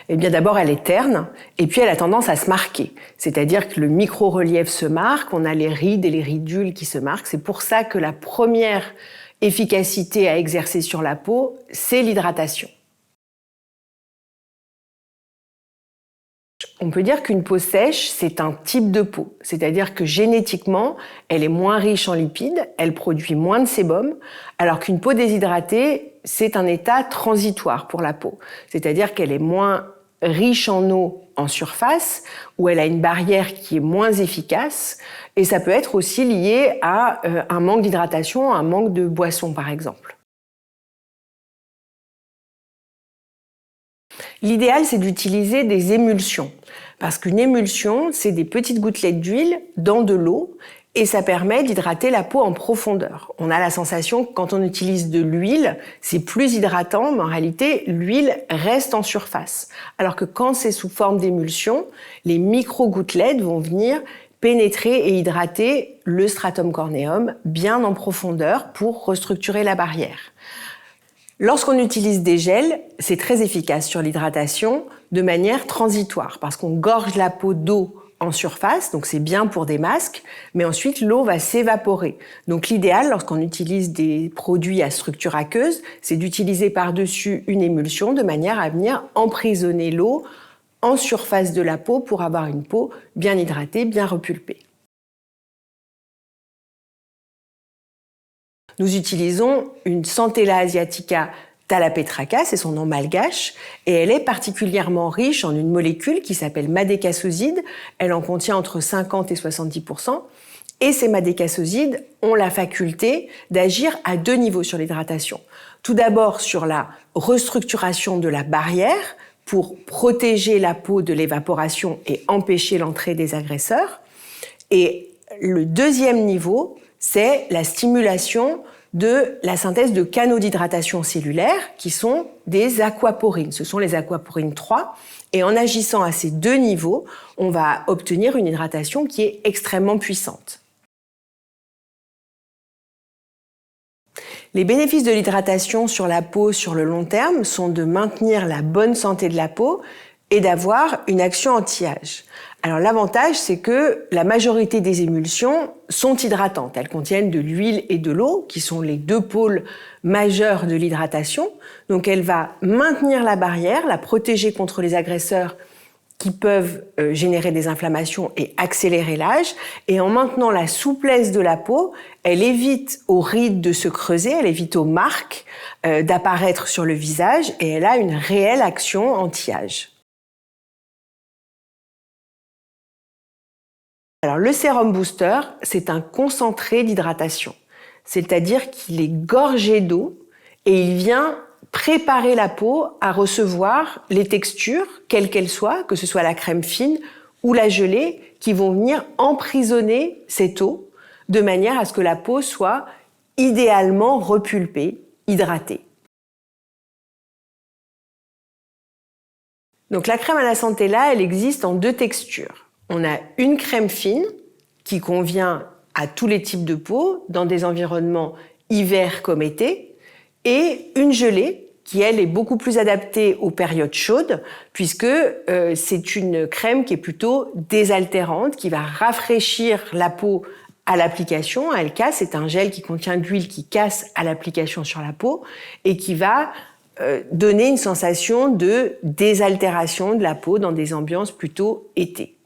Eh bien d'abord, elle est terne et puis elle a tendance à se marquer. C'est-à-dire que le micro-relief se marque, on a les rides et les ridules qui se marquent. C'est pour ça que la première efficacité à exercer sur la peau, c'est l'hydratation. On peut dire qu'une peau sèche, c'est un type de peau. C'est-à-dire que génétiquement, elle est moins riche en lipides, elle produit moins de sébum, alors qu'une peau déshydratée, c'est un état transitoire pour la peau. C'est-à-dire qu'elle est moins riche en eau en surface, où elle a une barrière qui est moins efficace, et ça peut être aussi lié à un manque d'hydratation, un manque de boisson par exemple. L'idéal, c'est d'utiliser des émulsions. Parce qu'une émulsion, c'est des petites gouttelettes d'huile dans de l'eau et ça permet d'hydrater la peau en profondeur. On a la sensation que quand on utilise de l'huile, c'est plus hydratant, mais en réalité, l'huile reste en surface. Alors que quand c'est sous forme d'émulsion, les micro-gouttelettes vont venir pénétrer et hydrater le stratum corneum bien en profondeur pour restructurer la barrière. Lorsqu'on utilise des gels, c'est très efficace sur l'hydratation de manière transitoire parce qu'on gorge la peau d'eau en surface, donc c'est bien pour des masques, mais ensuite l'eau va s'évaporer. Donc l'idéal, lorsqu'on utilise des produits à structure aqueuse, c'est d'utiliser par-dessus une émulsion de manière à venir emprisonner l'eau en surface de la peau pour avoir une peau bien hydratée, bien repulpée. Nous utilisons une Centella asiatica talapetraca, c'est son nom malgache, et elle est particulièrement riche en une molécule qui s'appelle madécassoside. Elle en contient entre 50 et 70%. Et ces madécassosides ont la faculté d'agir à deux niveaux sur l'hydratation. Tout d'abord sur la restructuration de la barrière pour protéger la peau de l'évaporation et empêcher l'entrée des agresseurs. Et le deuxième niveau, c'est la stimulation de la synthèse de canaux d'hydratation cellulaire qui sont des aquaporines. Ce sont les aquaporines 3. Et en agissant à ces deux niveaux, on va obtenir une hydratation qui est extrêmement puissante. Les bénéfices de l'hydratation sur la peau sur le long terme sont de maintenir la bonne santé de la peau et d'avoir une action anti-âge. Alors l'avantage, c'est que la majorité des émulsions sont hydratantes. Elles contiennent de l'huile et de l'eau, qui sont les deux pôles majeurs de l'hydratation. Donc elle va maintenir la barrière, la protéger contre les agresseurs qui peuvent générer des inflammations et accélérer l'âge. Et en maintenant la souplesse de la peau, elle évite aux rides de se creuser, elle évite aux marques d'apparaître sur le visage et elle a une réelle action anti-âge. Alors, le sérum booster, c'est un concentré d'hydratation. C'est-à-dire qu'il est gorgé d'eau et il vient préparer la peau à recevoir les textures, quelles qu'elles soient, que ce soit la crème fine ou la gelée, qui vont venir emprisonner cette eau de manière à ce que la peau soit idéalement repulpée, hydratée. Donc la crème à la Centella, elle existe en deux textures. On a une crème fine qui convient à tous les types de peau, dans des environnements hiver comme été, et une gelée qui, elle, est beaucoup plus adaptée aux périodes chaudes, puisque c'est une crème qui est plutôt désaltérante, qui va rafraîchir la peau à l'application. Elle casse, c'est un gel qui contient de l'huile qui casse à l'application sur la peau et qui va donner une sensation de désaltération de la peau dans des ambiances plutôt été.